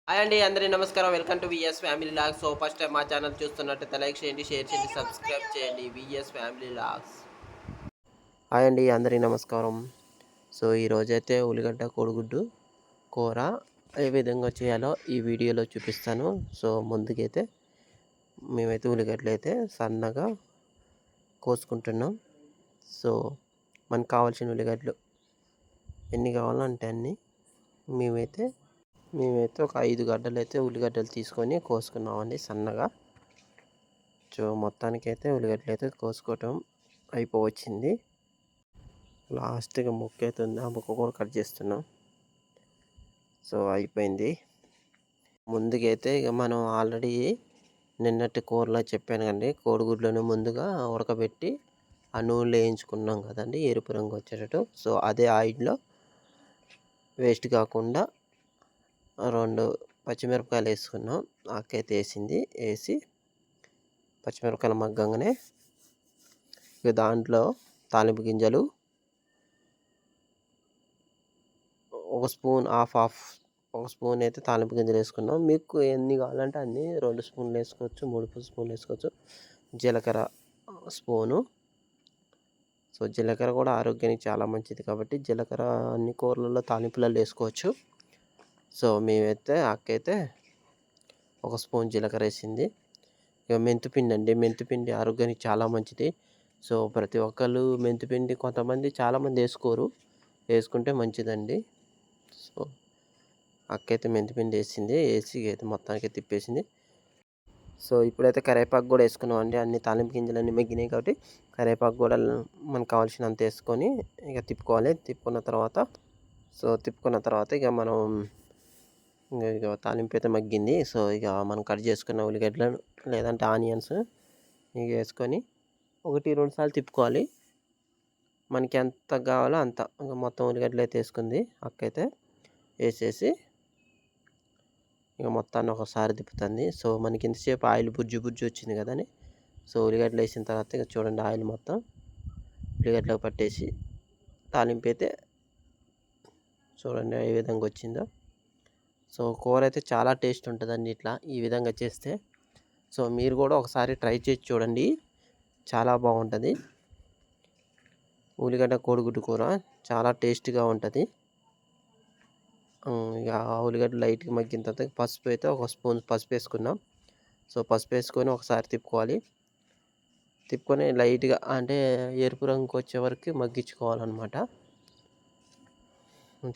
Hi అండి అందరికీ నమస్కారం. Welcome to VS family vlogs. So first time మా ఛానల్ చూస్తున్నట్టయితే లైక్ చేయండి, షేర్ చేయండి, సబ్స్క్రైబ్ చేయండి. VS family vlogs. హాయ్ అండి అందరికీ నమస్కారం. సో ఈరోజైతే ఉల్లిగడ్డ కోడిగుడ్డు కూర ఏ విధంగా చేయాలో ఈ వీడియోలో చూపిస్తాను. సో ముందుకైతే మేమైతే ఉల్లిగడ్డలు అయితే సన్నగా కోసుకుంటున్నాం. సో మనకు కావాల్సిన ఉల్లిగడ్డలు ఎన్ని కావాలంటే అన్ని మేమైతే మేమైతే ఒక 5 గడ్డలు అయితే ఉల్లిగడ్డలు తీసుకొని కోసుకున్నామండి సన్నగా. సో మొత్తానికైతే ఉల్లిగడ్డలు అయితే కోసుకోవటం అయిపోవచ్చింది. లాస్ట్గా ముక్క అయితే ఉంది, ఆ ముక్క కూడా కట్ చేస్తున్నాం. సో అయిపోయింది. ముందుకైతే ఇక మనం ఆల్రెడీ నిన్నటి కూరలో చెప్పాను కండి, కోడిగుడ్లను ముందుగా ఉడకబెట్టి ఆ నూనెలో వేయించుకున్నాం కదండి ఎరుపు రంగు వచ్చేటట్టు. సో అదే ఆయిల్లో వేస్ట్ కాకుండా 2 పచ్చిమిరపకాయలు వేసుకున్నాం. అక్కయితే వేసి పచ్చిమిరపకాయలు మగ్గంగానే ఇక దాంట్లో తాలింపు గింజలు ఒక స్పూన్ ఒక స్పూన్ అయితే తాలింపు గింజలు వేసుకున్నాం. మీకు ఎన్ని కావాలంటే అన్ని 2 స్పూన్లు వేసుకోవచ్చు, 3 స్పూన్లు వేసుకోవచ్చు. జీలకర్ర స్పూను. సో జీలకర్ర కూడా ఆరోగ్యానికి చాలా మంచిది కాబట్టి జీలకర్ర అన్ని కూరలలో తాలింపులలో వేసుకోవచ్చు. సో మేమైతే అక్కయితే ఒక స్పూన్ జీలకర్ర వేసింది. ఇక మెంతిపిండి అండి, మెంతిపిండి ఆరోగ్యానికి చాలా మంచిది. సో ప్రతి ఒక్కళ్ళు మెంతిపిండి కొంతమంది చాలామంది వేసుకోరు, వేసుకుంటే మంచిదండి. సో అక్కయితే మెంతిపిండి వేసి అయితే మొత్తానికి తిప్పేసింది. సో ఇప్పుడైతే కరివేపాకు కూడా వేసుకున్నాం అండి. అన్ని తాలింపు గింజలన్నీ మగ్గినాయి కాబట్టి కరివేపాకు కూడా మనకు కావాల్సినంత వేసుకొని ఇక తిప్పుకోవాలి. తిప్పుకున్న తర్వాత ఇక మనం ఇక తాలింపు అయితే మగ్గింది. సో ఇక మనం కట్ చేసుకున్న ఉల్లిగడ్డలను లేదంటే ఆనియన్స్ ఇక వేసుకొని 1-2 సార్లు తిప్పుకోవాలి. మనకి ఎంత కావాలో అంత ఇంకా మొత్తం ఉల్లిగడ్డలు అయితే వేసుకుంది అక్కయితే. వేసేసి ఇక మొత్తాన్ని ఒకసారి తిప్పుతుంది. సో మనకి ఇంతసేపు ఆయిల్ బుజ్జు వచ్చింది కదని. సో ఉల్లిగడ్డలు వేసిన తర్వాత ఇక చూడండి ఆయిల్ మొత్తం ఉల్లిగడ్డలకు పట్టేసి తాలింపు అయితే చూడండి ఏ విధంగా వచ్చిందో. సో కూర అయితే చాలా టేస్ట్ ఉంటుందండి ఇట్లా ఈ విధంగా చేస్తే. సో మీరు కూడా ఒకసారి ట్రై చేసి చూడండి, చాలా బాగుంటుంది. ఉల్లిగడ్డ కోడిగుడ్డు కూర చాలా టేస్ట్గా ఉంటుంది. ఇక ఉల్లిగడ్డ లైట్గా మగ్గిన తర్వాత పసుపు అయితే ఒక స్పూన్ పసుపు వేసుకున్నాం. సో పసుపు వేసుకొని ఒకసారి తిప్పుకొని లైట్గా అంటే ఎరుపు రంగుకి వచ్చే వరకు మగ్గించుకోవాలన్నమాట.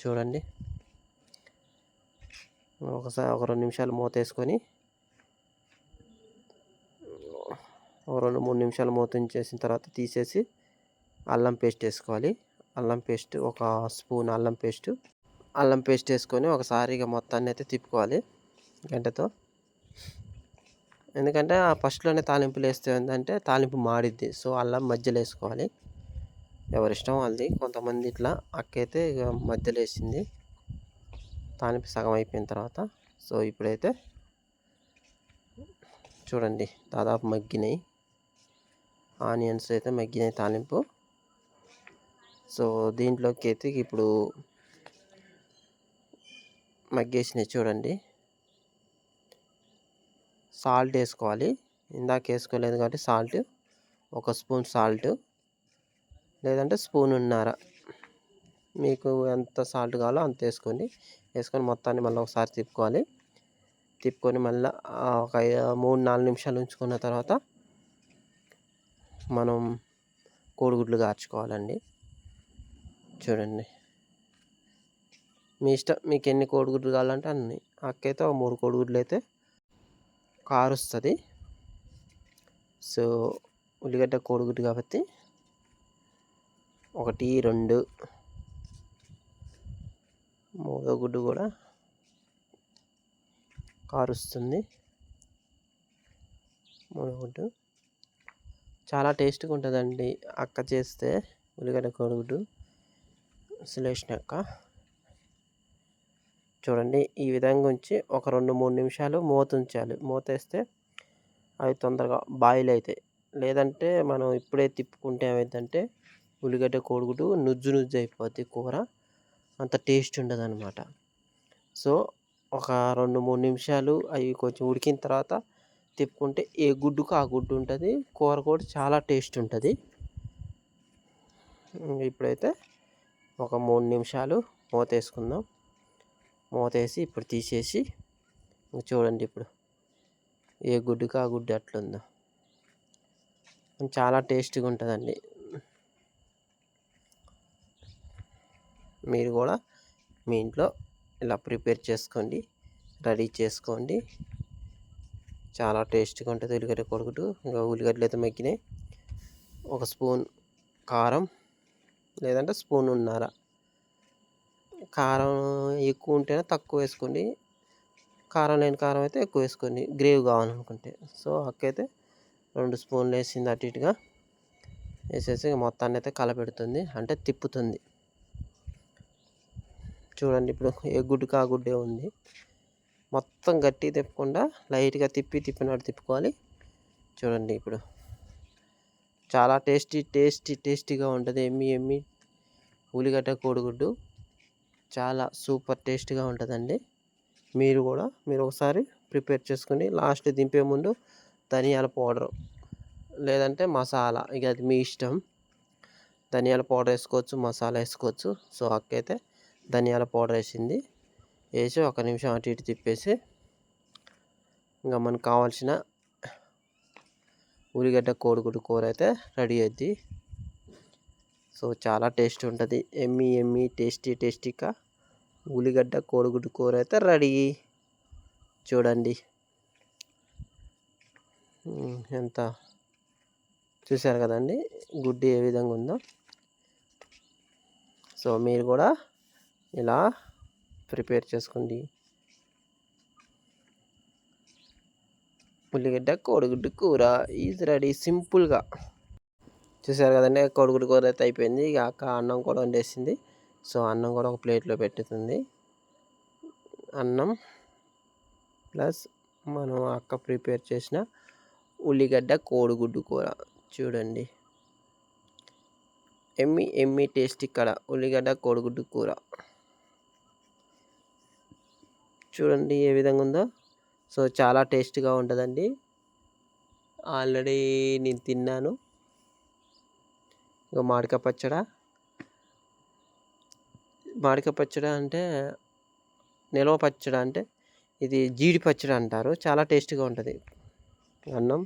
చూడండి ఒకసారి ఒక 2 నిమిషాలు మూత వేసుకొని ఒక 2-3 నిమిషాలు మూత ఉంచేసిన తర్వాత తీసేసి అల్లం పేస్ట్ వేసుకోవాలి. ఒక స్పూన్ అల్లం పేస్ట్ వేసుకొని ఒకసారి ఇక మొత్తాన్ని అయితే తిప్పుకోవాలి గంటతో. ఎందుకంటే ఆ ఫస్ట్లోనే తాలింపులు వేస్తే ఏంటంటే తాలింపు మాడిద్ది. సో అల్లం మధ్యలో వేసుకోవాలి, ఎవరిష్టం వాళ్ళది. కొంతమంది ఇట్లా అక్కయితే ఇక మధ్యలో వేసింది తాలింపు సగం అయిపోయిన తర్వాత. సో ఇప్పుడైతే చూడండి దాదాపు మగ్గినాయి, ఆనియన్స్ అయితే మగ్గినాయి తాలింపు. సో దీంట్లోకి అయితే ఇప్పుడు మగ్గేసినాయి చూడండి. సాల్ట్ వేసుకోవాలి, ఇందాక వేసుకోలేదు కాబట్టి సాల్ట్ ఒక స్పూన్ సాల్ట్ లేదంటే స్పూనున్నర, మీకు ఎంత సాల్ట్ కావాలో అంత వేసుకొని మొత్తాన్ని మళ్ళీ ఒకసారి తిప్పుకొని మళ్ళీ ఒక 3-4 నిమిషాలు ఉంచుకున్న తర్వాత మనం కోడిగుడ్లు కార్చుకోవాలండి. చూడండి మీ ఇష్టం, మీకు ఎన్ని కోడిగుడ్లు కావాలంటే అన్ని. అక్కయితే ఒక 3 కోడిగుడ్లు అయితే కారుస్తుంది. సో ఉల్లిగడ్డ కోడిగుడ్డు కాబట్టి 1, 2, మూడో గుడ్డు కూడా కారుస్తుంది. మూడో గుడ్డు చాలా టేస్ట్గా ఉంటుందండి అక్క చేస్తే ఉల్లిగడ్డ కోడిగుడ్డు. సులేష్ణ అక్క చూడండి ఈ విధంగా ఉంచి ఒక 2-3 నిమిషాలు మూత ఉంచాలి. మూత వేస్తే అవి తొందరగా బాయిల్ అవుతాయి. లేదంటే మనం ఇప్పుడే తిప్పుకుంటే ఏమైందంటే ఉల్లిగడ్డ కోడిగుడ్డు నుజ్జు అయిపోద్ది కూర, అంత టేస్ట్ ఉండదు అనమాట. సో ఒక 2, 3 నిమిషాలు అవి కొంచెం ఉడికిన తర్వాత తిప్పుకుంటే ఏ గుడ్డుకు ఆ గుడ్డు ఉంటుంది. కూర కూడా చాలా టేస్ట్ ఉంటుంది. ఇప్పుడైతే ఒక 3 నిమిషాలు మూతేసుకుందాం. మూతేసి ఇప్పుడు తీసేసి చూడండి ఇప్పుడు ఏ గుడ్డుకు ఆ గుడ్డు అట్లుందో. చాలా టేస్టీగా ఉంటుందండి. మీరు కూడా మీ ఇంట్లో ఇలా ప్రిపేర్ చేసుకోండి, రెడీ చేసుకోండి. చాలా టేస్టీగా ఉంటుంది ఉల్లిగడ్డ కోడిగుడ్డు. ఇంకా ఉల్లిగడ్డలు అయితే మగ్గినాయి. ఒక స్పూన్ కారం లేదంటే స్పూనున్నర కారం ఎక్కువ ఉంటేనే తక్కువ వేసుకోండి. కారం లేని కారం అయితే ఎక్కువ వేసుకోండి గ్రేవీ కావాలనుకుంటే. సో అక్కయితే 2 స్పూన్లు వేసింది అటు ఇటుగా వేసేసి మొత్తాన్ని అయితే కలపెడుతుంది, అంటే తిప్పుతుంది. చూడండి ఇప్పుడు ఏ గుడ్డుకు ఆ గుడ్డే ఉంది. మొత్తం గట్టిగా తిప్పకుండా లైట్గా తిప్పినట్టు తిప్పుకోవాలి. చూడండి ఇప్పుడు చాలా టేస్టీగా ఉంటుంది. ఎమ్మి ఉల్లిగడ్డ కోడిగుడ్డు చాలా సూపర్ టేస్ట్గా ఉంటుందండి. మీరు ఒకసారి ప్రిపేర్ చేసుకుని లాస్ట్ దింపే ముందు ధనియాల పౌడరు లేదంటే మసాలా, ఇక అది మీ ఇష్టం. ధనియాల పౌడర్ వేసుకోవచ్చు, మసాలా వేసుకోవచ్చు. సో అక్కయితే ధనియాల పౌడర్ వేసి 1 నిమిషం అటు ఇటు తిప్పేసి ఇంకా మనకు కావాల్సిన ఉల్లిగడ్డ కోడిగుడ్డు కూర అయితే రెడీ అవుద్ది. సో చాలా టేస్ట్ ఉంటుంది. ఎమ్మి టేస్టీగా ఉల్లిగడ్డ కోడిగుడ్డు కూర అయితే రెడీ. చూడండి ఎంత చూశారు కదండి గుడ్డు ఏ విధంగా ఉందో. సో మీరు కూడా ఇలా ప్రిపేర్ చేసుకోండి. ఉల్లిగడ్డ కోడిగుడ్డు కూర ఈజ్ రెడీ సింపుల్గా. చూసారు కదండి కోడిగుడ్డు కూర అయితే అయిపోయింది. ఇక అక్క అన్నం కూడా వండేసింది. సో అన్నం కూడా ఒక ప్లేట్లో పెట్టుతుంది. అన్నం ప్లస్ మనం అక్క ప్రిపేర్ చేసిన ఉల్లిగడ్డ కోడిగుడ్డు కూర చూడండి. ఎమ్మి టేస్ట్ ఇక్కడ ఉల్లిగడ్డ కోడిగుడ్డు కూర చూడండి ఏ విధంగా ఉందో. సో చాలా టేస్ట్గా ఉంటుందండి. ఆల్రెడీ నేను తిన్నాను. ఇక మామిడికాయ పచ్చడి అంటే నిల్వ పచ్చడి అంటే ఇది జీడి పచ్చడి అంటారు. చాలా టేస్ట్గా ఉంటుంది. అన్నం,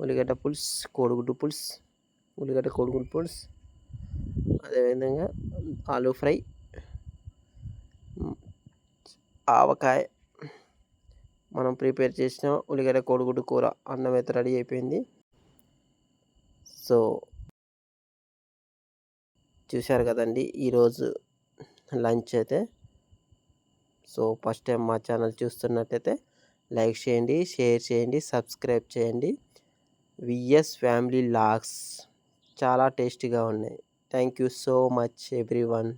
ఉల్లిగడ్డ పులుసు, ఉల్లిగడ్డ కోడిగుడ్డు పులుసు, అదేవిధంగా ఆలూ ఫ్రై, ఆవకాయ, మనం ప్రిపేర్ చేసిన ఉల్లిగడ్డ కోడిగుడ్డు కూర అన్నం అయితే రెడీ అయిపోయింది. సో చూశారు కదండి ఈరోజు లంచ్ అయితే. సో ఫస్ట్ టైం మా ఛానల్ చూస్తున్నట్టయితే లైక్ చేయండి, షేర్ చేయండి, సబ్స్క్రైబ్ చేయండి. విఎస్ ఫ్యామిలీ వ్లాగ్స్ చాలా టేస్టీగా ఉన్నాయి. Thank you so much everyone.